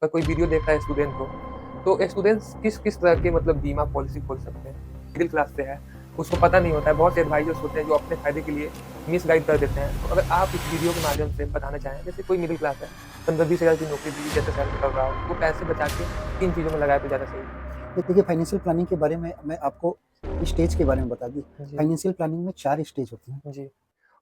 अगर कोई वीडियो देखता है स्टूडेंट को, तो स्टूडेंट्स किस तरह के मतलब बीमा पॉलिसी खोल सकते हैं? मिडिल क्लास से है, उसको पता नहीं होता है, बहुत से एडवाइजर्स होते हैं जो अपने फ़ायदे के लिए मिसगाइड कर देते हैं। तो अगर आप इस वीडियो के माध्यम से बताना चाहें, जैसे कोई मिडिल क्लास है, 15-20 हज़ार की नौकरी भी जैसे सैलरी कर रहा हो, वो पैसे बचा के किन चीज़ों में लगाए तो ज़्यादा सही है? देखिए फाइनेंशियल प्लानिंग के बारे में मैं आपको स्टेज के बारे में बता दूँ। जी, फाइनेंशियल प्लानिंग में 4 स्टेज होते हैं। जी।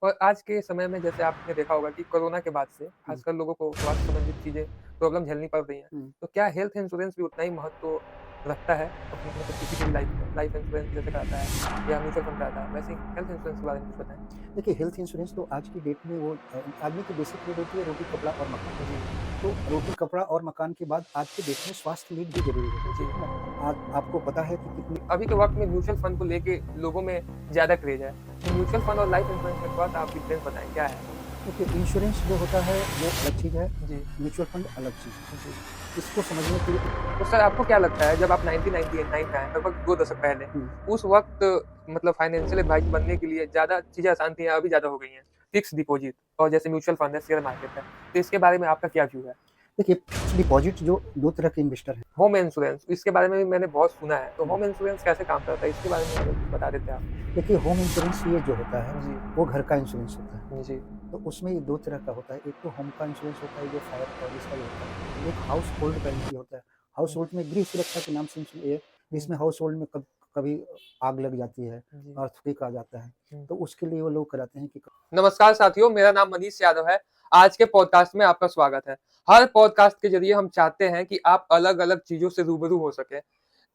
और आज के समय में जैसे आपने देखा होगा कि कोरोना के बाद से हुँ, खासकर लोगों को स्वास्थ्य संबंधित चीज़ें प्रॉब्लम झेलनी पड़ रही हैं। हुँ। तो क्या हेल्थ इंश्योरेंस भी उतना ही महत्व रखता है अपनी मतलब किसी की भी लाइफ में? लाइफ इंश्योरेंस जैसे कराता है या म्यूचुअल फंड कराता है, वैसे ही हेल्थ इंश्योरेंस के बारे में कुछ बताएँ? देखिए हेल्थ इंश्योरेंस तो आज की डेट में वो आदमी की बेसिक नीड होती है रोटी, कपड़ा और मकान। जी, तो रोटी, कपड़ा और मकान के बाद आज के डेट में स्वास्थ्य नीड भी ज़रूरी है, जी। ठीक है ना? आज आपको पता है कि कितनी अभी के वक़्त में म्यूचुअल फंड को लेके लोगों में ज़्यादा क्रेज़ है। तो म्यूचुअल फंड और लाइफ इंश्योरेंस में थोड़ा-सा आप डिफरेंस बताएँ, क्या है? देखिए इंश्योरेंस जो होता है वो अलग चीज़ है, जी, म्यूचुअल फंड अलग चीज़ है। जी। इसको समझने के लिए तो सर आपको क्या लगता है जब आप 1999 में आए, लगभग 2 दशक पहले, हुँ। उस वक़्त मतलब फाइनेंशियल एडवाइज़र बनने के लिए ज़्यादा चीज़ें आसान थी या अभी ज़्यादा हो गई हैं? फिक्स्ड डिपॉज़िट और जैसे म्यूचुअल फंड है, शेयर मार्केट है, तो इसके बारे में आपका क्या व्यू है? देखिए फिक्स्ड डिपॉज़िट जो 2 तरह के इन्वेस्टर हैं। होम इंश्योरेंस, इसके बारे में भी मैंने बहुत सुना है, तो हुँ। होम इंश्योरेंस कैसे काम करता है? इसके बारे में अगर कुछ बता देते आप? देखिए होम इंश्योरेंस ये जो होता है, जी, वो घर का इंश्योरेंस होता है। जी, तो उसमें ये 2 तरह का होता है, एक तो होम का इंश्योरेंस होता है जो फायर और इसका ही होता है। एक हाउस होल्ड का भी होता है। हाउस हुँ, होल्ड में गृह सुरक्षा के नाम से ये हुँ, इसमें हाउस होल्ड में कभी आग लग जाती है, जी, अर्थक्वेक आ जाता है, हुँ। तो उसके लिए वो लोग कराते हैं कि नमस्कार साथियों, मेरा नाम मनीष यादव है। आज के पॉडकास्ट में आपका स्वागत है। हर पॉडकास्ट के ज़रिए हम चाहते हैं कि आप अलग-अलग चीज़ों से रूबरू हो सकें।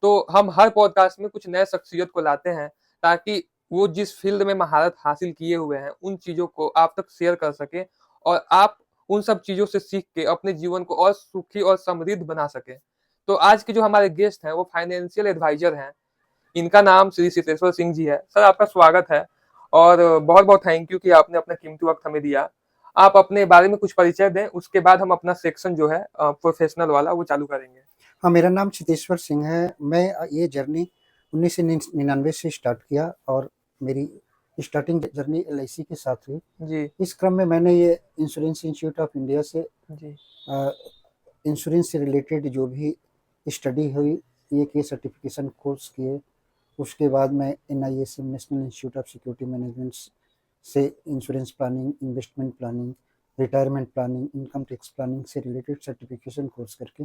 तो हम हर पॉडकास्ट में कुछ नए शख्सियत को लाते हैं, ताकि वो जिस फ़ील्ड में महारत हासिल किए हुए हैं, उन चीज़ों को आप तक शेयर कर सकें और आप उन सब चीज़ों से सीख के अपने जीवन को और सुखी और समृद्ध बना सकें। तो आज के जो हमारे गेस्ट हैं, वो फाइनेंशियल एडवाइज़र हैं। इनका नाम श्री सिद्धेश्वर सिंह जी है। सर आपका स्वागत है और बहुत-बहुत थैंक यू कि आपने अपना कीमती वक़्त हमें दिया। आप अपने बारे में कुछ परिचय दें, उसके बाद हम अपना सेक्शन जो है प्रोफ़ेशनल वाला वो चालू करेंगे। हाँ, मेरा नाम चितेश्वर सिंह है। मैं ये जर्नी 1999 से स्टार्ट किया और मेरी स्टार्टिंग जर्नी एलआईसी के साथ हुई। जी, इस क्रम में मैंने ये इंश्योरेंस इंस्टीट्यूट ऑफ इंडिया से जी, अ, इंश्योरेंस से रिलेटेड जो भी स्टडी हुई, ये किए सर्टिफिकेशन कोर्स किए। उसके बाद मैं NISM National Institute of Security Management से insurance planning, investment planning, retirement planning, income tax planning से रिलेटेड सर्टिफिकेशन कोर्स करके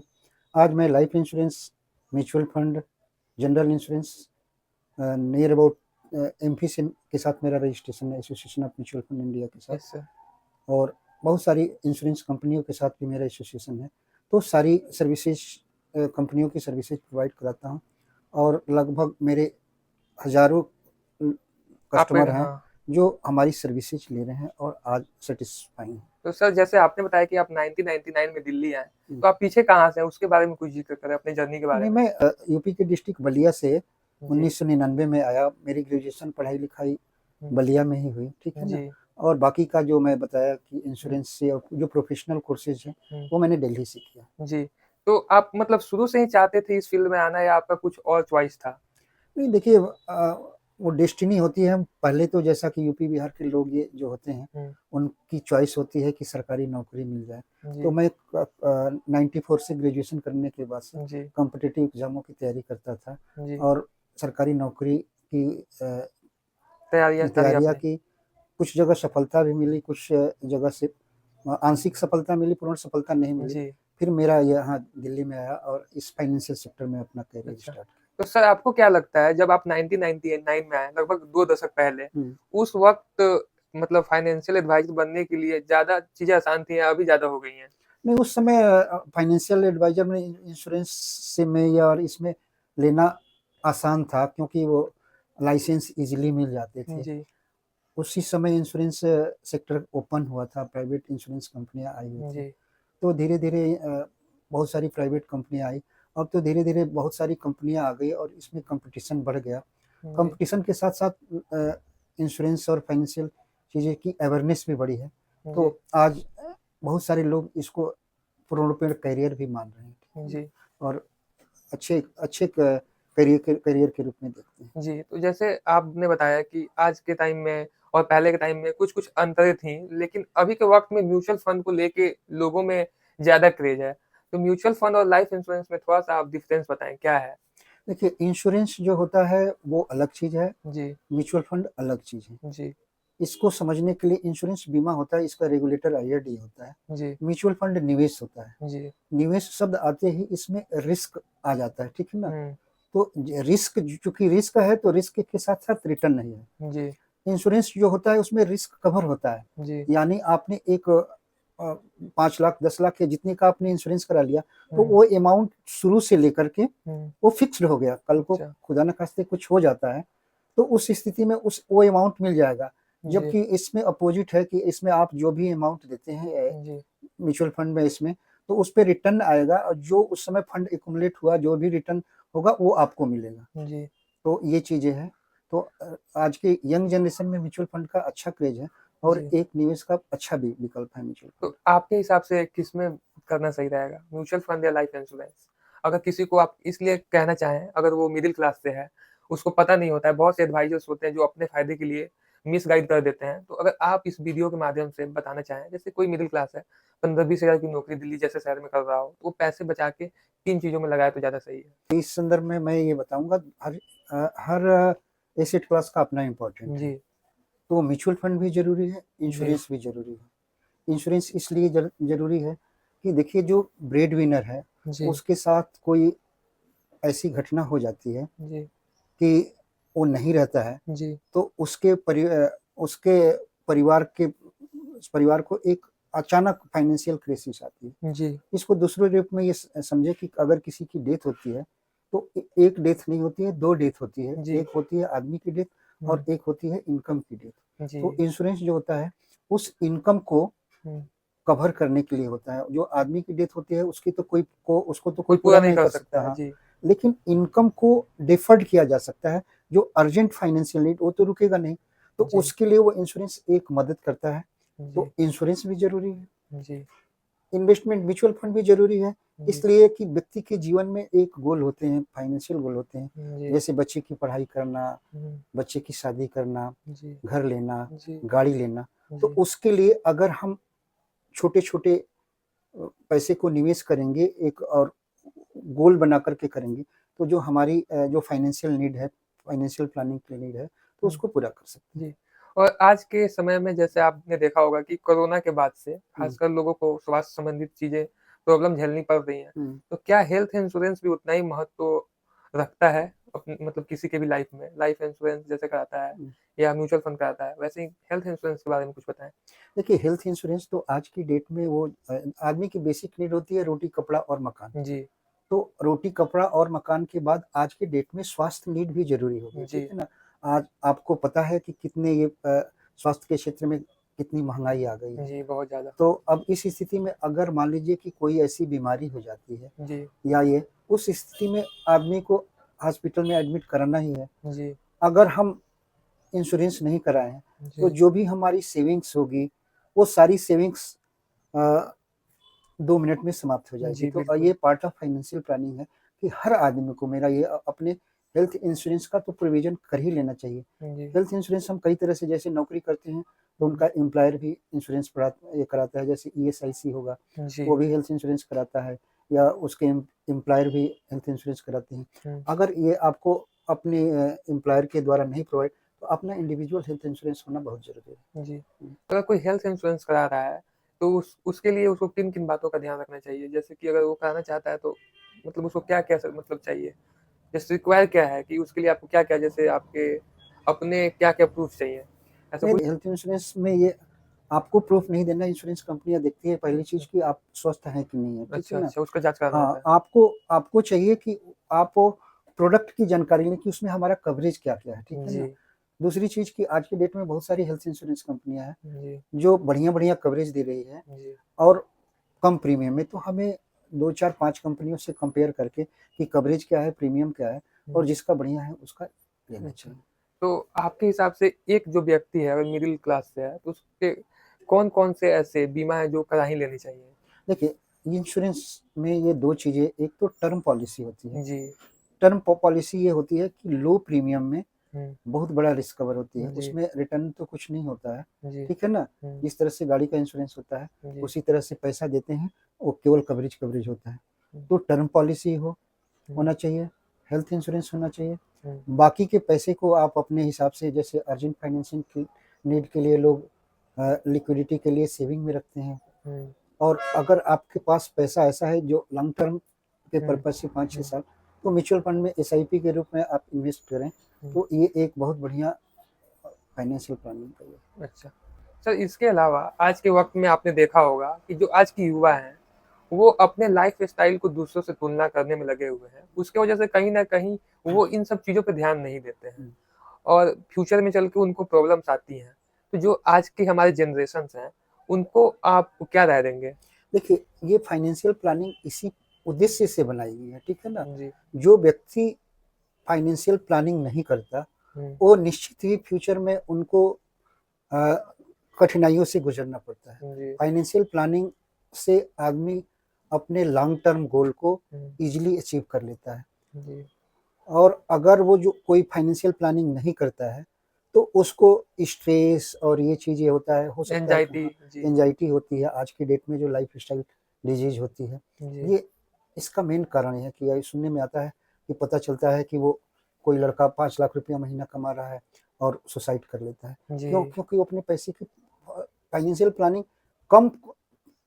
आज मैं life insurance, mutual fund, general insurance near about एमफिसिन के साथ मेरा रजिस्ट्रेशन है Association of Mutual Fund India के साथ यस सर। और बहुत सारी इंश्योरेंस कंपनियों के साथ भी मेरा एसोसिएशन है। तो सारी सर्विसेज कंपनियों की सर्विसेज प्रोवाइड कराता हूँ और लगभग मेरे हज़ारों आप कस्टमर हैं हाँ, जो हमारी सर्विसेज ले रहे हैं और आज सैटिस्फाई हैं। तो सर जैसे आपने बताया कि आप 1999 में दिल्ली आए, हुँ। तो आप पीछे कहाँ से हैं? उसके बारे में कुछ ज़िक्र करें अपनी जर्नी के बारे नहीं में। मैं यूपी के डिस्ट्रिक्ट बलिया से जी, 1999 में आया। मेरी ग्रेजुएशन पढ़ाई-लिखाई हुँ, बलिया में ही हुई, ठीक है ना? जी, और बाकी का जो मैं बताया कि हुँ, इंश्योरेंस से और जो प्रोफ़ेशनल कोर्सेज़ हैं, हुँ, वो मैंने दिल्ली से किया। जी। तो आप मतलब शुरू से ही चाहते थे इस फ़ील्ड में आना या आपका कुछ और चॉइस था? नहीं देखिए वो डेस्टिनी होती है। पहले तो जैसा कि यूपी बिहार के लोग ये जो होते हैं, हुँ, उनकी चॉइस होती है कि सरकारी नौकरी मिल जाए। तो जी, मैं 94 से ग्रेजुएशन करने के बाद से जी, कॉम्पिटिटिव एग्ज़ामों की तैयारी करता था जी। और सरकारी नौकरी की तैयारियाँ करी तैयारियाँ आपने। की। कुछ जगह सफलता भी मिली, कुछ जगह से आंशिक सफलता मिली, पूर्ण सफलता नहीं मिली। जी, फिर मेरा यहाँ दिल्ली में आया और इस फाइनेंशियल सेक्टर में अपना करियर अच्छा। स्टार्ट किया। तो सर आपको क्या लगता है जब आप 1999 में आए, लगभग 2 दशक पहले, हुँ। उस वक़्त मतलब फाइनेंशियल एडवाइज़र बनने के लिए ज़्यादा चीज़ें आसान थी या अभी ज़्यादा हो गई हैं? नहीं उस समय फाइनेंशियल एडवाइज़र में इंश्योरेंस से में या और इसमें लेना आसान था क्योंकि वो लाइसेंस ईज़िली मिल जाते थे। जी, उसी समय इंश्योरेंस सेक्टर ओपन हुआ था, प्राइवेट इंश्योरेंस कंपनियाँ आई हुई थी। जी, तो धीरे-धीरे बहुत सारी प्राइवेट कंपनियाँ आई। अब तो धीरे-धीरे बहुत सारी कंपनियाँ आ गई और इसमें कॉम्पिटिशन बढ़ गया। जी, कॉम्पिटिशन के साथ-साथ इंश्योरेंस और फाइनेंशियल चीज़ें की अवेयरनेस भी बढ़ी है। जी, तो आज बहुत सारे लोग इसको पूर्णरूपेण करियर भी मान रहे हैं, ठीक है ना? जी, और अच्छे अच्छे क करियर के रूप में देखते हैं। जी। तो जैसे आपने बताया कि आज के टाइम में और पहले के टाइम में कुछ-कुछ अंतरें थी, लेकिन अभी के वक़्त में म्यूचुअल फंड को लेके लोगों में ज़्यादा क्रेज़ है। तो म्यूचुअल फंड और लाइफ इंश्योरेंस में थोड़ा-सा आप डिफरेंस बताएँ, क्या है? देखिए, इंश्योरेंस जो होता है वो अलग चीज़ है, जी, म्यूचुअल फंड अलग चीज़ है। जी, इसको समझने के लिए इंश्योरेंस बीमा होता है, इसका रेगुलेटर आईआरडीए होता है। जी, म्यूचुअल फंड निवेश होता है। जी। निवेश शब्द आते ही इसमें रिस्क आ जाता है, ठीक है ना? हुँ, तो ज रिस्क चूँकि रिस्क है तो रिस्क के साथ-साथ रिटर्न नहीं है। जी, इंश्योरेंस जो होता है उसमें रिस्क कवर होता है। जी, यानी आपने एक 5 लाख 10 लाख या जितने का आपने इंश्योरेंस करा लिया, तो हुँ, वो अमाउंट शुरू से लेकर के हुँ, वो फिक्स्ड हो गया। कल को अच्छा, खुदा न खास्ते कुछ हो जाता है, तो उस स्थिति में उस वो अमाउंट मिल जाएगा। जी, जबकि इसमें अपोज़िट है कि इसमें आप जो भी अमाउंट देते हैं जी, म्यूचुअल फंड में इसमें, तो उसपे रिटर्न आएगा और जो उस समय फंड एक्युमुलेट हुआ, जो भी रिटर्न होगा वो आपको मिलेगा। जी। तो ये चीज़ें हैं। तो आज के यंग जनरेशन में म्यूचुअल फंड का अच्छा क्रेज़ है और जी। एक निवेश का अच्छा भी विकल्प है म्यूचुअल फंड। तो आपके हिसाब से किसमें करना सही रहेगा? म्यूचुअल फंड या लाइफ इंश्योरेंस? अगर किसी को आप इसलिए कहना चाहें, अगर वो मिडल क्लास से है, उसको पता नहीं होता है, बहुत से एडवाइज़र्स होते हैं जो अपने फ़ायदे के लिए मिसगाइड कर देते हैं। तो अगर आप इस वीडियो के माध्यम से बताना चाहें, जैसे कोई मिडल क्लास है, 15-20 हज़ार की नौकरी दिल्ली जैसे शहर में कर रहा हो, तो वो पैसे बचा के किन चीज़ों में लगाए तो ज़्यादा सही है? इस संदर्भ में मैं ये बताऊँगा हर एसेट क्लास का अपना इम्पोर्टेंट है। जी, तो म्यूचुअल फंड भी ज़रूरी है, जी, इंश्योरेंस भी ज़रूरी है। इंश्योरेंस इसलिए ज़रूरी है कि देखिए जो ब्रेड विनर है, जी, उसके साथ कोई ऐसी घटना हो जाती है जी, कि वो नहीं रहता है, जी, तो उसके परिवार के परिवार को एक अचानक फाइनेंशियल क्राइसिस आती है। जी, इसको दूसरे रूप में ये समझे कि अगर किसी की डेथ होती है, तो एक डेथ नहीं होती है, 2 डेथ होती है। जी, एक होती है आदमी की डेथ और हुँ, एक होती है इनकम की डेथ। तो जी, इंश्योरेंस जो होता है, उस इनकम को हुँ। कवर करने के लिए होता है। जो आदमी की डेथ होती है, उसको तो कोई कोई पूरा पूरा नहीं नहीं कर कर सकता सकता, है। हाँ। जी, लेकिन इनकम को डिफर्ड किया जा सकता है, जो अर्जेंट फाइनेंशियल नीड वो तो रुकेगा नहीं, तो जी, उसके लिए वो इंश्योरेंस एक मदद करता है। तो जी, इंश्योरेंस भी ज़रूरी है, जी, इन्वेस्टमेंट म्यूचुअल फंड भी ज़रूरी है, जी, इसलिए कि व्यक्ति के जीवन में एक गोल होते हैं, फाइनेंशियल गोल होते हैं। जी, जैसे बच्चे की पढ़ाई करना, हुँ, बच्चे की शादी करना, जी, घर लेना, जी, गाड़ी लेना। तो जी, उसके लिए अगर हम छोटे-छोटे पैसे को निवेश करेंगे एक और गोल बना कर के करेंगे, तो जो हमारी जो फाइनेंशियल नीड है, फाइनेंशियल प्लानिंग की नीड है, तो हुँ, उसको पूरा कर सकते हैं। जी। और आज के समय में जैसे आपने देखा होगा कि कोरोना के बाद से हुँ, खासकर लोगों को स्वास्थ्य संबंधित चीज़ें प्रॉब्लम झेलनी पड़ रही हैं। हुँ, तो क्या हेल्थ इंश्योरेंस भी उतना ही महत्व रखता है मतलब किसी के भी लाइफ में? लाइफ इंश्योरेंस जैसे कराता है हुँ। या म्यूचुअल फंड कराता है, वैसे ही हेल्थ इंश्योरेंस के बारे में कुछ बताएँ? देखिए हेल्थ इंश्योरेंस तो आज की डेट में वो आदमी की बेसिक नीड होती है रोटी, कपड़ा और मकान। जी, तो रोटी, कपड़ा और मकान के बाद आज की डेट में स्वास्थ्य नीड भी ज़रूरी हो गई, ठीक जी, है ना? आज आपको पता है कि कितने ये स्वास्थ्य के क्षेत्र में कितनी महँगाई आ गई है। जी, बहुत ज़्यादा। तो अब इस स्थिति में अगर मान लीजिए कि कोई ऐसी बीमारी हो जाती है जी, या ये उस स्थिति में आदमी को हॉस्पिटल में एडमिट कराना ही है। जी, अगर हम इंश्योरेंस नहीं कराए हैं, तो जी, जो भी हमारी सेविंग्स होगी, वो सारी सेविंग्स अ, 2 मिनट में समाप्त हो जाएगी। जी, तो बिल्कुल। ये पार्ट ऑफ फाइनेंशियल प्लानिंग है कि हर आदमी को मेरा ये अपने हेल्थ इंश्योरेंस का तो प्रोविज़न कर ही लेना चाहिए। जी, हेल्थ इंश्योरेंस हम कई तरह से जैसे नौकरी करते हैं, तो हुँ, उनका एम्प्लॉयर भी इंश्योरेंस ये कराता है, जैसे ईएसआईसी होगा, जी, वो भी हेल्थ इंश्योरेंस कराता है या उसके एम्प्लॉयर भी हेल्थ इंश्योरेंस कराते हैं। हुँ, अगर ये आपको अपने एम्प्लॉयर के द्वारा नहीं प्रोवाइड, तो अपना इंडिविजुअल हेल्थ इंश्योरेंस होना बहुत ज़रूरी है। जी। हुँ, अगर कोई हेल्थ इंश्योरेंस करा रहा है, तो उसके लिए उसको किन-किन बातों का ध्यान रखना चाहिए? जैसे कि अगर वो कराना चाहता है तो मतलब उसको क्या-क्या मतलब चाहिए? जैसे रिक्वायर क्या है कि उसके लिए आपको क्या-क्या जैसे आपके अपने क्या-क्या प्रूफ़ चाहिए? ऐसा नहीं, कुछ हेल्थ इंश्योरेंस में ये आपको प्रूफ़ नहीं देना, इंश्योरेंस कंपनियाँ देखती है पहली चीज़ अच्छा, कि आप स्वस्थ हैं कि नहीं है, ठीक है अच्छा, ना? अच्छा, उसका जाँच कराना होता हाँ, है। आपको आपको चाहिए कि आप प्रोडक्ट की जानकारी लें कि उसमें हमारा कवरेज क्या-क्या है, ठीक है जी, ना? दूसरी चीज़ कि आज की डेट में बहुत सारी हेल्थ इंश्योरेंस कंपनियाँ हैं, जी, जो बढ़िया-बढ़िया कवरेज दे रही है जी, और कम प्रीमियम में, तो हमें 2, 4, 5 कंपनियों से कंपेयर करके कि कवरेज क्या है, प्रीमियम क्या है और जी, जिसका बढ़िया है उसका लेना अच्छा। चाहिए। तो आपके हिसाब से एक जो व्यक्ति है अगर मिडल क्लास से है, तो उसके कौन-कौन से ऐसे बीमा है जो करा ही लेनी चाहिए? देखिए, इंश्योरेंस में ये 2 चीज़ें, एक तो टर्म पॉलिसी होती है। जी, टर्म पॉलिसी ये होती है कि लो प्रीमियम में बहुत बड़ा रिस्क कवर होती है, जी, उसमें रिटर्न तो कुछ नहीं होता है, जी, ठीक है ना? जिस तरह से गाड़ी का इंश्योरेंस होता है, जी, उसी तरह से पैसा देते हैं, वो केवल कवरेज होता है। हुँ, तो टर्म पॉलिसी हुँ, होना चाहिए, हेल्थ इंश्योरेंस होना चाहिए, हुँ, बाकी के पैसे को आप अपने हिसाब से, जैसे अर्जेंट फाइनेंसिंग की नीड के लिए लोग लिक्विडिटी के लिए सेविंग में रखते हैं, हुँ, और अगर आपके पास पैसा ऐसा है जो लॉन्ग टर्म के हुँ, पर्पज़ से 5-6 हुँ, साल, तो म्यूचुअल फंड में एसआईपी के रूप में आप इन्वेस्ट करें, हुँ, तो ये एक बहुत बढ़िया फाइनेंशियल प्लानिंग का ये। अच्छा। सर इसके अलावा आज के वक़्त में आपने देखा होगा कि जो आज की युवा हैं, वो अपने लाइफ़स्टाइल को दूसरों से तुलना करने में लगे हुए हैं। उसकी वजह से कहीं न कहीं वो इन सब चीज़ों पे ध्यान नहीं देते हैं हुँ। और फ्यूचर में चल के उनको प्रॉब्लम्स आती हैं। तो जो आज की हमारी जनरेशन्स हैं, उनको आप क्या राय देंगे? देखिए, ये फाइनेंशियल प्लानिंग इसी उद्देश्य से बनाई गई है, ठीक है ना? जी, जो व्यक्ति फाइनेंशियल प्लानिंग नहीं करता, हुँ, वो निश्चित ही फ्यूचर में उनको अ, कठिनाइयों से गुजरना पड़ता है। जी, फाइनेंशियल प्लानिंग से आदमी अपने लॉन्ग टर्म गोल को हुँ, ईज़िली अचीव कर लेता है, जी, और अगर वो जो कोई फाइनेंशियल प्लानिंग नहीं करता है, तो उसको स्ट्रेस और ये चीज़ें होता है, हो सकता है कि एंग्ज़ायटी हाँ, जी, एंग्ज़ायटी होती है, आज की डेट में जो लाइफ़स्टाइल डिज़ीज़ होती है, जी, ये इसका मेन कारण ये है कि ये सुनने में आता है कि पता चलता है कि वो कोई लड़का 5 लाख रुपया महीना कमा रहा है और सुसाइड कर लेता है। क्यों? जी, क्योंकि वो अपने पैसे की फाइनेंशियल प्लानिंग कम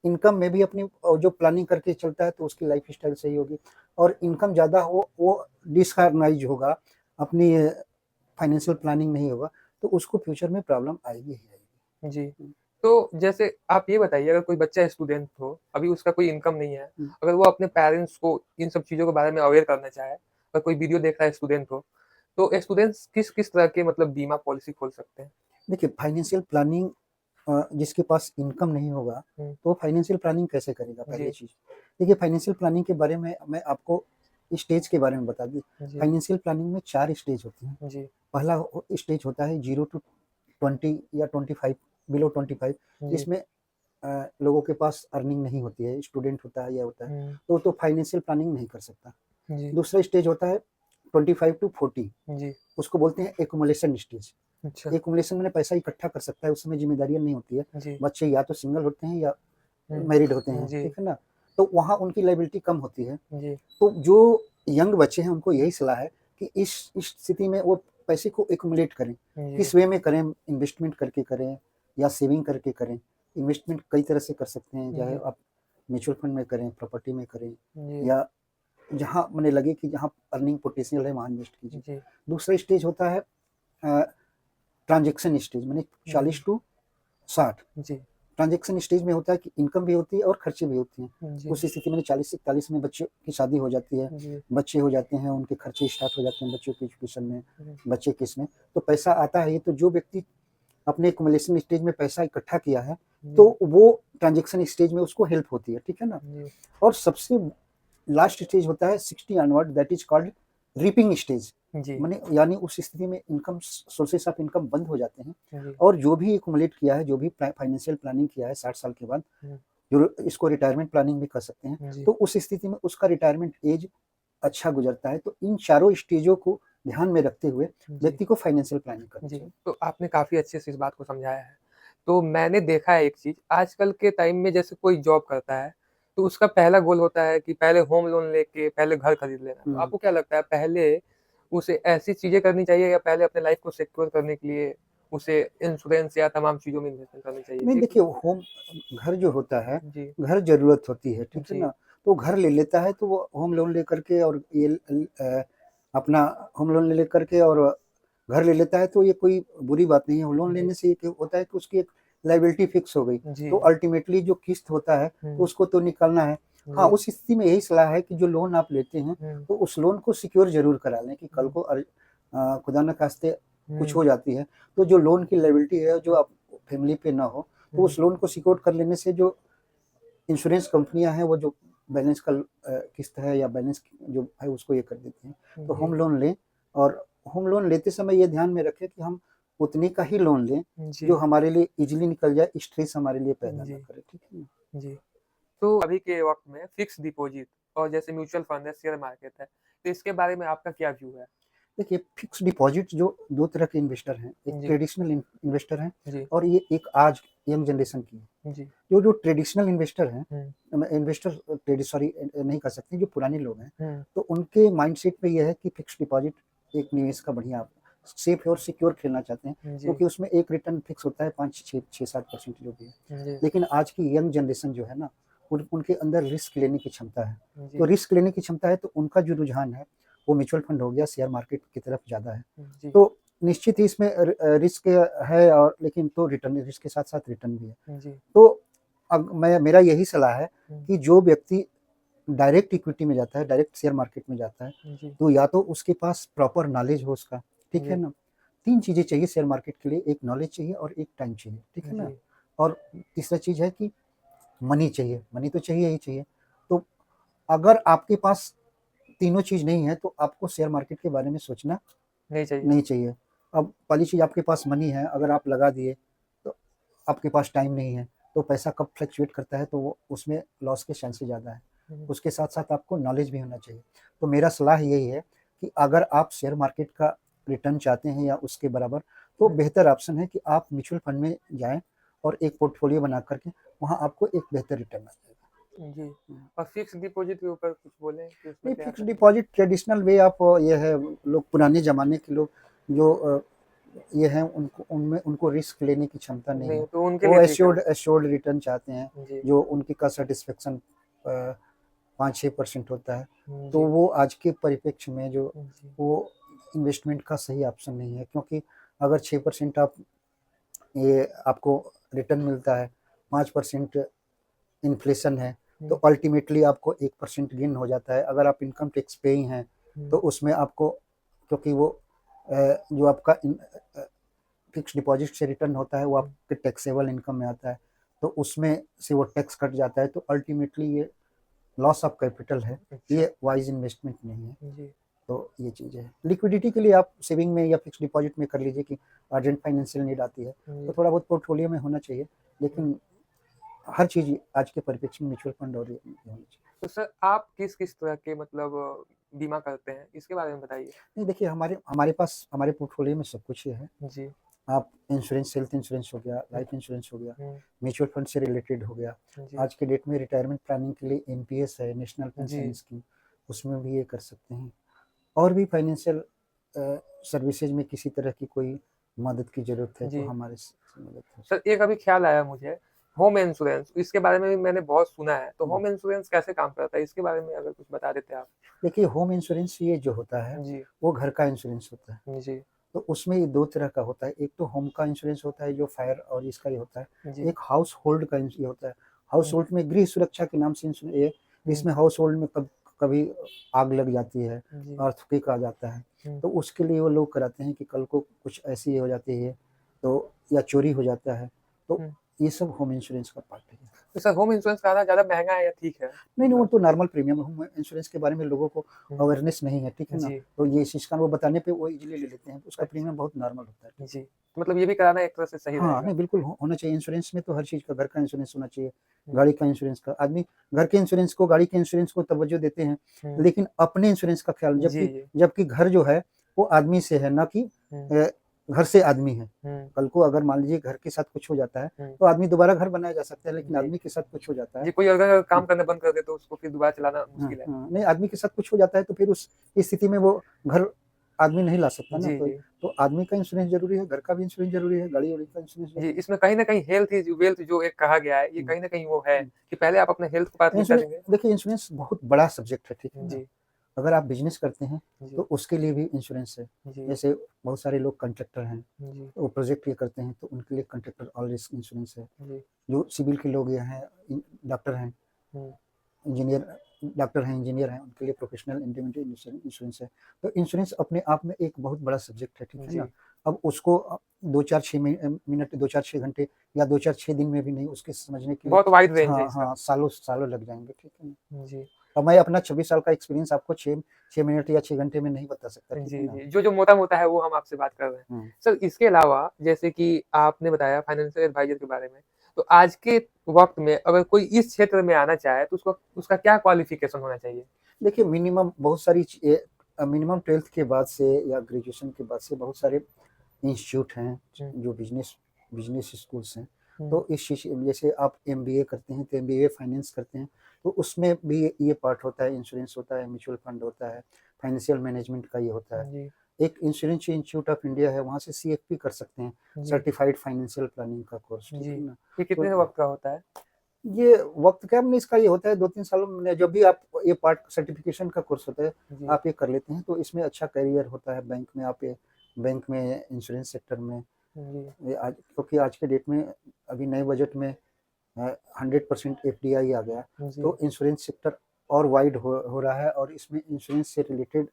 इनकम में भी अपनी जो प्लानिंग करके चलता है, तो उसकी लाइफ़स्टाइल सही होगी, और इनकम ज़्यादा हो, वो डिसऑर्गनाइज़ होगा, अपनी फाइनेंशियल प्लानिंग नहीं होगा, तो उसको फ्यूचर में प्रॉब्लम आएगी ही आएगी। जी। तो जैसे आप ये बताइए अगर कोई बच्चा स्टूडेंट हो, अभी उसका कोई इनकम नहीं है, हुँ। अगर वो अपने पेरेंट्स को इन सब चीज़ों के बारे में अवेयर करना चाहे, अगर कोई वीडियो देख रहा है स्टूडेंट हो, तो स्टूडेंट्स किस-किस तरह के मतलब बीमा पॉलिसी खोल सकते हैं? देखिए, फाइनेंशियल प्लानिंग जिसके पास इनकम नहीं होगा, हुँ, तो वो फाइनेंशियल प्लानिंग कैसे करेगा, पहली जी, चीज़। देखिए, फाइनेंशियल प्लानिंग के बारे में मैं आपको स्टेज के बारे में बता दूँ। जी, फाइनेंशियल प्लानिंग में 4 स्टेज होते हैं। जी, पहला स्टेज होता है 0 टू 20 या 25, बिलो 25, जी, जिसमें लोगों के पास अर्निंग नहीं होती है, स्टूडेंट होता है या होता है, हुँ, तो फाइनेंशियल प्लानिंग नहीं कर सकता। जी, दूसरा स्टेज होता है 25 टू 40, जी, उसको बोलते हैं एक्युमुलेशन स्टेज। अच्छा, एक्युमुलेशन में पैसा इकट्ठा कर सकता है, उस समय ज़िम्मेदारियाँ नहीं होती है। जी, बच्चे या तो सिंगल होते हैं या हुँ, मैरिड होते हैं, जी, ठीक है ना? तो वहाँ उनकी लायबिलिटी कम होती है। जी, तो जो यंग बच्चे हैं, उनको यही सलाह है कि इस स्थिति में वो पैसे को एक्युमुलेट करें। जी, किस वे में करें? इन्वेस्टमेंट करके करें या सेविंग करके करें। इन्वेस्टमेंट कई तरह से कर सकते हैं, चाहे जी, आप म्यूचुअल फंड में करें, प्रॉपर्टी में करें, जी, या जहाँ मने लगे कि जहाँ अर्निंग पोटेंशियल है, वहाँ इन्वेस्ट कीजिए। जी, दूसरा स्टेज होता है अ, ट्रांज़ैक्शन स्टेज, माने 40 टू 60। जी, ट्रांज़ैक्शन स्टेज में होता है कि इनकम भी होती है और खर्चे भी होते हैं। जी, उस स्थिति में 40 से 41 में बच्चों की शादी हो जाती है, जी, बच्चे हो जाते हैं, उनके खर्चे स्टार्ट हो जाते हैं, बच्चों के एजुकेशन में, जी, बच्चे के इसमें, तो पैसा आता है। ये तो जो व्यक्ति अपने एक्युमुलेशन स्टेज में पैसा इकट्ठा किया है, जी, तो वो ट्रांज़ैक्शन स्टेज में उसको हेल्प होती है, ठीक है ना? जी, और सबसे लास्ट स्टेज होता है 60 onward, that is called reaping stage. जी, माने यानी उस स्थिति में इनकम सोर्सेस ऑफ इनकम बंद हो जाते हैं, जी, और जो भी एक्युमुलेट किया है, जो भी फाइनेंशियल प्लानिंग किया है 60 साल के बाद, हुँ, जो इसको रिटायरमेंट प्लानिंग भी कर सकते हैं, जी, तो उस स्थिति में उसका रिटायरमेंट एज अच्छा गुजरता है। तो इन चारों स्टेजों को ध्यान में रखते हुए जी, व्यक्ति को फाइनेंशियल प्लानिंग करनी जी। चाहिए। तो आपने काफ़ी अच्छे से इस बात को समझाया है। तो मैंने देखा है एक चीज़, आजकल के टाइम में जैसे कोई जॉब करता है, तो उसका पहला गोल होता है कि पहले होम लोन लेके पहले घर खरीद लेना। तो हुँ। आपको क्या लगता है पहले उसे ऐसी चीज़ें करनी चाहिए या पहले अपने लाइफ़ को सिक्योर करने के लिए उसे इंश्योरेंस या तमाम चीज़ों में इन्वेस्टमेंट करनी चाहिए? नहीं, एक देखिए, होम घर जो होता है, जी, घर ज़रूरत होती है, ठीक है जी, ना? तो घर ले लेता है, तो वो होम लोन लेकर के, और ये अपना होम लोन ले लेकर के और घर ले लेता है, तो ये कोई बुरी बात नहीं है। होम लोन जी, लेने से ये होता है कि उसकी एक लायबिलिटी फिक्स हो गई, जी, तो अल्टीमेटली जो किस्त होता है, तो हुँ, उसको तो निकालना है। हाँ, जी, उस स्थिति में यही सलाह है कि जो लोन आप लेते हैं, हुँ, तो उस लोन को सिक्योर ज़रूर करा लें, कि कल हुँ, को खुदा न खास्ते कुछ हुँ, हो जाती है, तो जो लोन की लायबिलिटी है, जो आप फैमिली पे ना हो, तो हुँ, उस लोन को सिक्योर कर लेने से जो इंश्योरेंस कंपनियाँ हैं, वो जो बैलेंस का किस्त है या बैलेंस जो है, उसको ये कर देती हैं। तो जी, होम लोन लें, और होम लोन लेते समय ये ध्यान में रखें कि हम उतने का ही लोन लें, जो जी, हमारे लिए ईज़िली निकल जाए, स्ट्रेस हमारे लिए पैदा जी, ना करे, ठीक है ना? जी। तो अभी के वक़्त में फ़िक्स्ड डिपॉज़िट और जैसे म्यूचुअल फ़ंड है, शेयर मार्केट है, तो इसके बारे में आपका क्या व्यू है? देखिए फिक्स डिपॉजिट जो दो तरह के इन्वेस्टर हैं, एक जी। ट्रेडिशनल इन्वेस्टर हैं जी। और ये एक आज यंग जनरेशन की है। जी। जो ट्रेडिशनल इन्वेस्टर हैं, इन्वेस्टर सॉरी नहीं कर सकते, जो पुराने लोग हैं, तो उनके माइंडसेट में ये है कि फिक्स डिपॉजिट एक निवेश का बढ़िया सेफ और सिक्योर खेलना चाहते हैं, जी। क्योंकि उसमें एक रिटर्न फिक्स होता है 5-6-7% जो भी है। जी। लेकिन आज की यंग जनरेशन जो है ना, उनके अंदर रिस्क लेने की क्षमता है। जी। तो रिस्क लेने की क्षमता है, तो उनका जो रुझान है वो म्यूचुअल फंड हो गया, शेयर मार्केट की तरफ ज़्यादा है। जी। तो निश्चित ही इसमें रिस्क है, और लेकिन तो रिटर्न, रिस्क के साथ-साथ रिटर्न भी है। जी। तो अब मेरा यही सलाह है हुँ। कि जो व्यक्ति डायरेक्ट इक्विटी में जाता है, डायरेक्ट शेयर मार्केट में जाता है, जी। तो या तो उसके पास प्रॉपर नॉलेज हो उसका, ठीक है जी। ना? 3 चीज़ें चाहिए शेयर मार्केट के लिए, एक नॉलेज चाहिए और एक टाइम चाहिए, ठीक है ना? जी। और तीसरा चीज़ है कि मनी चाहिए, मनी तो चाहिए ही चाहिए। तो अगर आपके पास तीनों चीज़ नहीं है, तो आपको शेयर मार्केट के बारे में सोचना नहीं चाहिए। नहीं चाहिए। अब पहली चीज़, आपके पास मनी है, अगर आप लगा दिए, तो आपके पास टाइम नहीं है, तो पैसा कब फ्लक्चुएट करता है, तो वो उसमें लॉस के चांसेस ज़्यादा है। हुँ। उसके साथ-साथ आपको नॉलेज भी होना चाहिए। तो मेरा सलाह यही है कि अगर आप शेयर मार्केट का रिटर्न चाहते हैं या उसके बराबर, तो बेहतर ऑप्शन है कि आप म्यूचुअल फंड में जाएँ और एक पोर्टफोलियो बना कर के वहाँ आपको एक बेहतर रिटर्न आ जाएगा। जी। और फिक्स्ड डिपॉज़िट के ऊपर कुछ बोलें कि उसमें नहीं, क्या फिक्स करना है? डिपॉजिट ट्रेडिशनल वे ऑफ ये है, लोग पुराने ज़माने के लोग जो ये हैं, उनको रिस्क लेने की क्षमता नहीं नहीं, है। तो उनके वो लिए ठीक है वो। एश्योर्ड रिटर्न चाहते हैं, जी। जो उनकी का सैटिस्फैक्शन 5-6% होता है। तो जी। वो आज के परिप्रेक्ष्य में जो जी। वो इन्वेस्टमेंट का सही ऑप्शन नहीं है, क्योंकि अगर 6% आप ये आपको रिटर्न मिलता है, 5% इन्फ्लेशन है, तो हुँ। अल्टीमेटली आपको 1% गेन हो जाता है। अगर आप इनकम टैक्स पेइंग हैं, तो हुँ। उसमें आपको, क्योंकि वो जो आपका फिक्स डिपॉजिट से रिटर्न होता है, वो हुँ। आपके टैक्सेबल इनकम में आता है, तो उसमें से वो टैक्स कट जाता है, तो अल्टीमेटली ये लॉस ऑफ कैपिटल है, अच्छा। ये वाइज़ इन्वेस्टमेंट नहीं है। जी। तो ये चीज़ें हैं। लिक्विडिटी के लिए आप सेविंग में या फिक्स डिपॉजिट में कर लीजिए कि अर्जेंट फाइनेंशियल नीड आती है, तो जी। थोड़ा बहुत पोर्टफोलियो में होना चाहिए, हुँ। लेकिन हर चीज़ आज के परिप्रेक्ष्य में म्यूचुअल फंड और ये होनी चाहिए। तो सर आप किस-किस तरह के मतलब बीमा करते हैं? इसके बारे में बताइए? नहीं, देखिए हमारे हमारे पास हमारे पोर्टफोलियो में सब कुछ ही है। जी। आप इंश्योरेंस, हेल्थ इंश्योरेंस हो गया, हुँ। लाइफ इंश्योरेंस हो गया, हुँ। म्यूचुअल फंड से रिलेटेड हो गया। जी। आज के डेट में रिटायरमेंट प्लानिंग के लिए एनपीएस है, नेशनल पेंशन जी। स्कीम, उसमें भी ये कर सकते हैं। और भी फाइनेंशियल सर्विसेज में किसी तरह की कोई मदद की ज़रूरत है, तो जी। हमारे से मदद हो सर सकती एक अभी ख़्याल आया मुझे, होम इंश्योरेंस इसके बारे में भी मैंने बहुत सुना है, तो है। होम इंश्योरेंस कैसे काम करता है? इसके बारे में अगर कुछ बता देते आप? देखिए होम इंश्योरेंस ये जो होता है, जी। वो घर का इंश्योरेंस होता है। जी। तो उसमें ये 2 तरह का होता है, एक तो होम का इंश्योरेंस होता है जो फायर और इसका ही होता है, जी। एक हाउस होल्ड का ये होता है। हुँ। हाउस होल्ड में गृह सुरक्षा के नाम से ये, हुँ। इसमें हाउस होल्ड में कभी आग लग जाती है, जी। अर्थक्वेक आ जाता है, हुँ। तो उसके लिए वो लोग कराते हैं कि कल को कुछ ऐसी हो जाती है, तो या चोरी हो जाता है, तो हुँ। ये सब होम इंश्योरेंस का पार्ट है। तो सर होम इंश्योरेंस कराना ज़्यादा महँगा है या ठीक है? नहीं, नहीं, वो मतलब तो नॉर्मल प्रीमियम है, होम इंश्योरेंस के बारे में लोगों को हुँ। अवेयरनेस नहीं है, ठीक है ना? जी। तो ये चीज़ का वो बताने पे वो ईज़िली ले लेते हैं, उसका अच्छा। प्रीमियम बहुत नॉर्मल होता है, ठीक जी। है? मतलब ये भी कराना एक तरह से सही हाँ, रहेगा। नहीं बिल्कुल होना चाहिए इंश्योरेंस में, तो हर चीज़ का, घर का इंश्योरेंस होना चाहिए, हुँ। गाड़ी का इंश्योरेंस का। आदमी घर के इंश्योरेंस को, गाड़ी के इंश्योरेंस को तवज्जो देते हैं, हुँ। लेकिन अपने इंश्योरेंस का ख्याल, जी, जबकि जी। जबकि घर जो है वो आदमी से है, ना कि हुँ। घर से आदमी है। हुँ। कल को अगर मान लीजिए घर के साथ कुछ हो जाता है, हुँ। तो आदमी दोबारा घर बनाया जा सकता है, लेकिन जी। आदमी के साथ कुछ हो जाता है, जी, कोई अगर हाँ, काम करना बंद कर दे तो उसको फिर दोबारा चलाना हाँ, मुश्किल है। हाँ, नहीं आदमी के साथ कुछ हो जाता है, तो फिर उस स्थिति में वो घर आदमी नहीं ला सकता ना, जी, जी। तो आदमी का इंश्योरेंस ज़रूरी है, घर का भी इंश्योरेंस ज़रूरी है, गाड़ी-वाड़ी का इंश्योरेंस जी, ज़रूरी है। इसमें कहीं न कहीं हेल्थ इज़ वेल्थ जो एक कहा गया है, ये हुँ, कहीं न कहीं वो है हुँ। कि पहले आप अपने हेल्थ को प्राथमिकता इंश्योरेंस, देंगे। देखिए इंश्योरेंस बहुत बड़ा सब्जेक्ट है, ठीक है ना? जी। अगर आप बिज़नेस करते हैं, जी। तो उसके लिए भी इंश्योरेंस है। जी। जैसे बहुत सारे लोग कॉन्ट्रैक्टर हैं, जी। वो प्रोजेक्ट ये करते हैं, तो उनके लिए कॉन्ट्रैक्टर ऑल रिस्क इंश्योरेंस है। जी। जो सिविल के लोग ये हैं, डॉक्टर हैं, हुँ। इंजीनियर डॉक्टर हैं, इंजीनियर हैं, उनके लिए प्रोफेशनल इंडेमनिटी इंश्योरेंस है। तो इंश्योरेंस अपने आप में एक बहुत बड़ा सब्जेक्ट है, ठीक है ना? जी। अब उसको 2-4-6 मिनट, 2-4-6 घंटे या 2-4-6 दिन में भी नहीं, उसके समझने के लिए बहुत वाइड रेंज है हाँ, इसका। हाँ, सालों लग जाएँगे, ठीक है ना? जी। और मैं अपना 26 साल का एक्सपीरियंस आपको 6 मिनट या 6 घंटे में नहीं बता सकता, ठीक है जी, ना? जी। जो मोटा-मोटा है वो हम आपसे बात कर रहे हैं। हुँ। सर इसके अलावा जैसे कि आपने बताया फाइनेंशियल एडवाइज़र के बारे में, तो आज के वक़्त में अगर कोई इस क्षेत्र में आना चाहे तो उसको उसका क्या क्वालिफ़िकेशन होना चाहिए? देखिए मिनिमम बहुत सारी मिनिमम 12th के बाद से या ग्रेजुएशन के बाद से बहुत सारे इंस्टीट्यूट हैं जो बिजनेस स्कूल्स हैं। तो इस चीज जैसे आप एमबीए करते हैं तो एमबीए फाइनेंस करते हैं तो उसमें भी ये पार्ट होता है, इंश्योरेंस होता है, म्यूचुअल फंड होता है, फाइनेंशियल मैनेजमेंट का ये होता है। एक इंश्योरेंस इंस्टीट्यूट ऑफ इंडिया है, वहाँ से सीएफपी कर सकते हैं, सर्टिफाइड फाइनेंशियल प्लानिंग का कोर्स। ये कितने वक्त का होता है? ये वक्त क्या नहीं, इसका ये होता है 2-3 सालों में जब भी आप ये पार्ट सर्टिफिकेशन का कोर्स होता है आप ये कर लेते हैं तो इसमें अच्छा करियर होता है बैंक में। आप बैंक में इंश्योरेंस सेक्टर में आज, क्योंकि आज के डेट में अभी नए बजट में 100% एफडीआई आ गया तो इंश्योरेंस सेक्टर और वाइड हो रहा है और इसमें इंश्योरेंस से रिलेटेड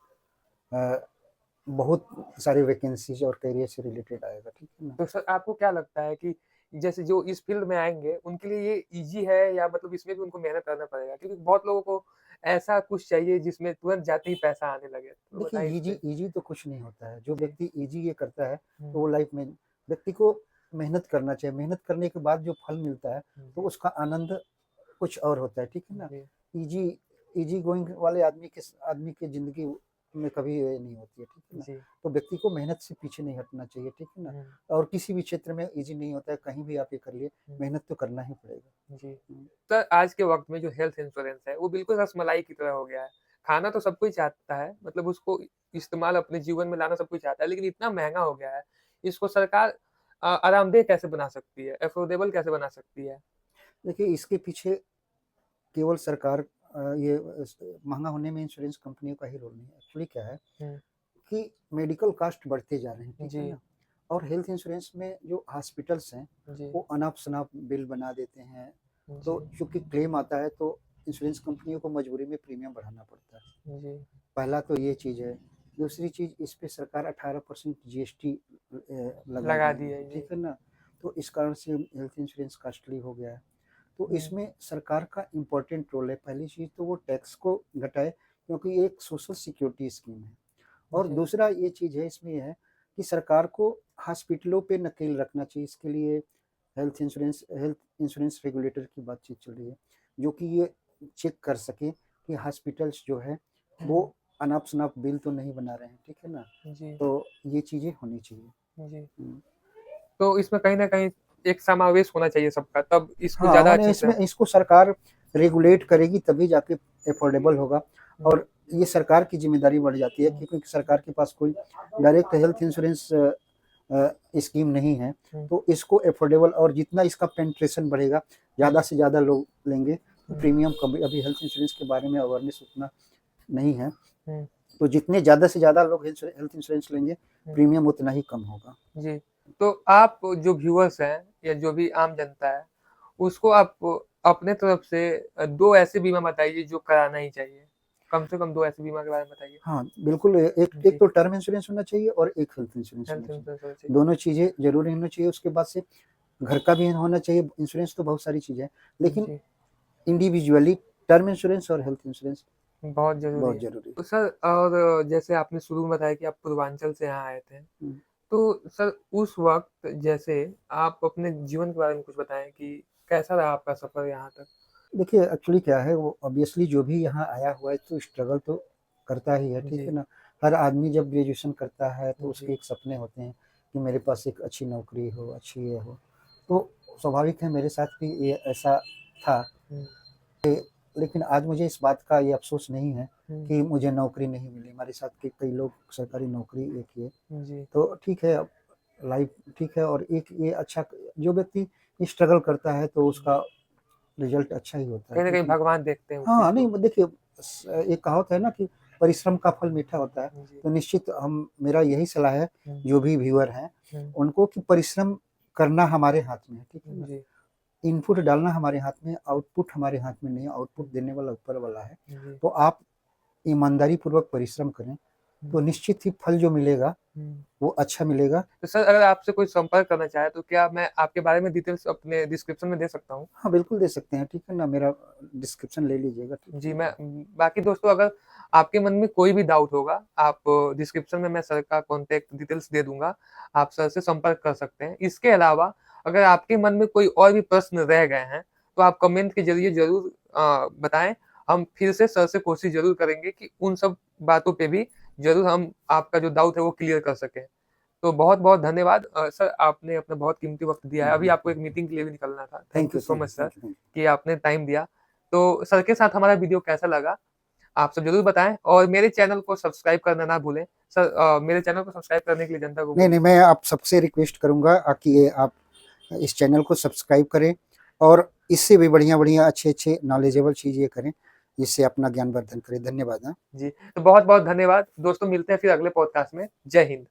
बहुत सारे वैकेंसीज और करियर से रिलेटेड आएगा। ठीक है ना। तो सर आपको क्या लगता है कि जैसे जो इस फील्ड में आएंगे उनके लिए ये इजी है या मतलब इसमें भी उनको मेहनत करना पड़ेगा? क्योंकि बहुत लोगों को ऐसा कुछ चाहिए जिसमें तुरंत जाते ही पैसा आने लगे। तो देखिए इजी तो कुछ नहीं होता है। जो व्यक्ति इजी ये करता है तो वो लाइफ में व्यक्ति को मेहनत करना चाहिए। मेहनत करने के बाद जो फल मिलता है तो उसका आनंद कुछ और होता है। ठीक है ना। इजी गोइंग वाले आदमी की जिंदगी में कभी नहीं होती है। ठीक है ना। तो व्यक्ति को मेहनत से पीछे नहीं हटना चाहिए। ठीक है ना। और किसी भी क्षेत्र में इजी नहीं होता है, कहीं भी आप ये कर लिए मेहनत तो करना ही पड़ेगा। जी। तो आज के वक्त में जो हेल्थ इंश्योरेंस है वो बिल्कुल रसमलाई की तरह हो गया है। खाना तो सब कोई चाहता है, मतलब उसको इस्तेमाल अपने जीवन में लाना सब कोई चाहता है, लेकिन इतना महंगा हो गया है। इसको सरकार आरामदेह कैसे बना सकती है, अफोर्डेबल कैसे बना सकती है? देखिए इसके पीछे केवल सरकार ये महंगा होने में इंश्योरेंस कंपनियों का ही रोल नहीं है। एक्चुअली क्या है कि मेडिकल कॉस्ट बढ़ते जा रहे हैं। ठीक है ना। और हेल्थ इंश्योरेंस में जो हॉस्पिटल्स हैं वो अनाप शनाप बिल बना देते हैं। तो चूंकि क्लेम आता है तो इंश्योरेंस कंपनियों को मजबूरी में प्रीमियम बढ़ाना पड़ता है। पहला तो ये चीज़ है। दूसरी चीज़ इस पे सरकार 18% जीएसटी लगा दी है। ठीक है ना। तो इस कारण से हेल्थ इंश्योरेंस कॉस्टली हो गया है। तो इसमें सरकार का इम्पोर्टेंट रोल है। पहली चीज़ तो वो टैक्स को घटाए क्योंकि ये एक सोशल सिक्योरिटी स्कीम है। और दूसरा ये चीज़ है इसमें है कि सरकार को हॉस्पिटलों पे नकेल रखना चाहिए। इसके लिए हेल्थ इंश्योरेंस रेगुलेटर की बातचीत चल रही है जो कि ये चेक कर सके कि हॉस्पिटल्स जो है वो अनाप शनाप बिल तो नहीं बना रहे हैं। ठीक है ना। तो ये चीज़ें होनी चाहिए। तो इसमें कहीं ना कहीं एक समावेश होना चाहिए सबका, तब इसको ज्यादा इसमें इसको सरकार रेगुलेट करेगी तभी जाके अफोर्डेबल होगा। और ये सरकार की जिम्मेदारी बढ़ जाती है क्योंकि सरकार के पास कोई डायरेक्ट हेल्थ इंश्योरेंस स्कीम नहीं है। तो इसको अफोर्डेबल और जितना इसका पेनिट्रेशन बढ़ेगा ज़्यादा से ज़्यादा लोग लेंगे। तो प्रीमियम कभी अभी हेल्थ इंश्योरेंस के बारे में अवेयरनेस उतना नहीं है। तो जितने ज़्यादा से ज़्यादा लोग हेल्थ इंश्योरेंस लेंगे प्रीमियम उतना ही कम होगा। जी। तो आप जो व्यूअर्स हैं या जो भी आम जनता है उसको आप अपने तरफ से 2 ऐसे बीमा बताइए जो कराना ही चाहिए। कम से कम 2 ऐसे बीमा के बारे में बताइए। हाँ बिल्कुल। एक तो टर्म इंश्योरेंस होना चाहिए और एक हेल्थ इंश्योरेंस होना चाहिए। दोनों चीज़ें जरूरी होनी चाहिए। उसके बाद से घर का भी होना चाहिए। इंश्योरेंस तो बहुत सारी चीज़ें हैं लेकिन इंडिविजुअली टर्म इंश्योरेंस और हेल्थ इंश्योरेंस बहुत जरूरी है। तो सर और जैसे आपने शुरू में बताया कि आप पूर्वांचल से यहाँ आए थे, तो सर उस वक्त जैसे आप अपने जीवन के बारे में कुछ बताएं कि कैसा रहा आपका सफर यहाँ तक? देखिए एक्चुअली क्या है वो ऑब्वियसली जो भी यहाँ आया हुआ है तो स्ट्रगल तो करता ही है। ठीक है ना। हर आदमी जब ग्रेजुएशन करता है तो उसके एक सपने होते हैं कि मेरे पास एक अच्छी नौकरी हो, अच्छी ये हो। तो स्वाभाविक है मेरे साथ भी ये ऐसा था। लेकिन आज मुझे इस बात का ये अफसोस नहीं है कि मुझे नौकरी नहीं मिली। हमारे साथ के कई लोग सरकारी नौकरी ये किए। तो ठीक है लाइफ ठीक है। और एक ये अच्छा जो व्यक्ति स्ट्रगल करता है तो उसका रिजल्ट अच्छा ही होता है। कहीं ना कहीं भगवान देखते हैं। हाँ नहीं देखिए एक कहावत है ना कि परिश्रम का फल मीठा होता है। तो निश्चित मेरा यही सलाह है जो भी व्यूअर हैं उनको कि परिश्रम करना हमारे हाथ में है। ठीक है ना। इनपुट डालना हमारे हाथ में, आउटपुट हमारे हाथ में नहीं है। आउटपुट देने वाला ऊपर वाला है। तो आप ईमानदारी पूर्वक परिश्रम करें तो निश्चित ही फल जो मिलेगा वो अच्छा मिलेगा। तो सर अगर आपसे कोई संपर्क करना चाहे तो क्या मैं आपके बारे में डिटेल्स अपने डिस्क्रिप्शन में दे सकता हूँ? हाँ बिल्कुल दे सकते हैं। ठीक है ना। मेरा डिस्क्रिप्शन ले लीजिएगा। जी। मैं बाकी दोस्तों अगर आपके मन में कोई भी डाउट होगा आप डिस्क्रिप्शन में मैं सर का कॉन्टेक्ट डिटेल्स दे दूंगा, आप सर से संपर्क कर सकते हैं। इसके अलावा अगर आपके मन में कोई और भी प्रश्न रह गए हैं तो आप कमेंट के जरिए जरूर बताएं हम फिर से सर से कोशिश जरूर करेंगे कि उन सब बातों पे भी जरूर हम आपका जो डाउट है वो क्लियर कर सकें। तो बहुत-बहुत धन्यवाद सर, आपने अपना बहुत कीमती वक़्त दिया है। अभी आपको एक मीटिंग के लिए भी निकलना था। Thank you so much sir thank you. कि आपने टाइम दिया। तो सर के साथ हमारा वीडियो कैसा लगा, आप सब ज़रूर बताएँ और मेरे चैनल को सब्सक्राइब करना ना भूलें। सर मेरे चैनल को सब्सक्राइब करने के लिए जनता को नहीं, बोलिए। मैं आप सबसे रिक्वेस्ट करूँगा कि ये आप इस चैनल को सब्सक्राइब करें और इससे भी बढ़िया-बढ़िया, अच्छे-अच्छे नॉलेजेबल चीज़ें करें, जिससे अपना ज्ञान वर्धन करें। धन्यवाद। हाँ। जी, तो बहुत-बहुत धन्यवाद। दोस्तों मिलते हैं फिर अगले पॉडकास्ट में। जय हिंद।